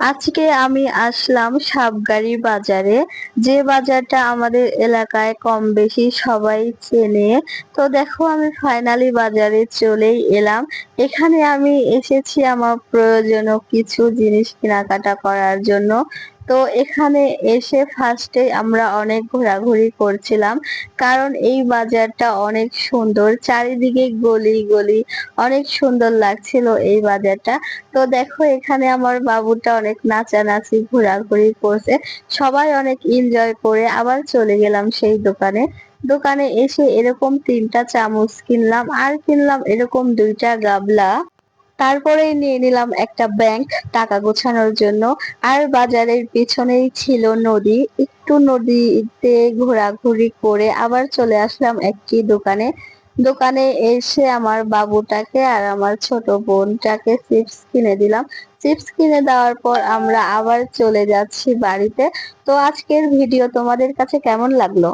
আজকে আমি আসলাম সাবগাড়ি বাজারে, যে বাজারটা আমাদের এলাকায় কম বেশি সবাই চেনে। তো দেখো আমি ফাইনালি বাজারে চলেই এলাম। এখানে আমি এসেছি আমার প্রয়োজনীয় কিছু জিনিস কেনাকাটা করার জন্য। তো এখানে এসে ফার্স্টে আমরা অনেক ঘোরাঘুরি করছিলাম, কারণ এই বাজারটা অনেক সুন্দর, চারিদিকে গলি গলি, অনেক সুন্দর লাগছিল এই বাজারটা। তো দেখো এখানে আমার বাবুটা অনেক নাচানাচি ঘোরাঘুরি করছে, সবাই অনেক এনজয় করে আবার চলে গেলাম সেই দোকানে। দোকানে এসে এরকম 3টা চামচ কিনলাম, আর কিনলাম এরকম 2টা গাবলা। তারপরে নিয়ে নিলাম একটা ব্যাংক টাকা গোছানোর জন্য। আর বাজারের পেছনেই ছিল নদী, একটু নদীতে ঘোরাঘুরি করে আবার চলে আসলাম একটি দোকানে। দোকানে এসে আমার বাবুটাকে আর আমার ছোট বোনটাকে চিপস কিনে দিলাম। চিপস কিনে দেওয়ার পর আমরা আবার চলে যাচ্ছি বাড়িতে। তো আজকের ভিডিও তোমাদের কাছে কেমন লাগলো?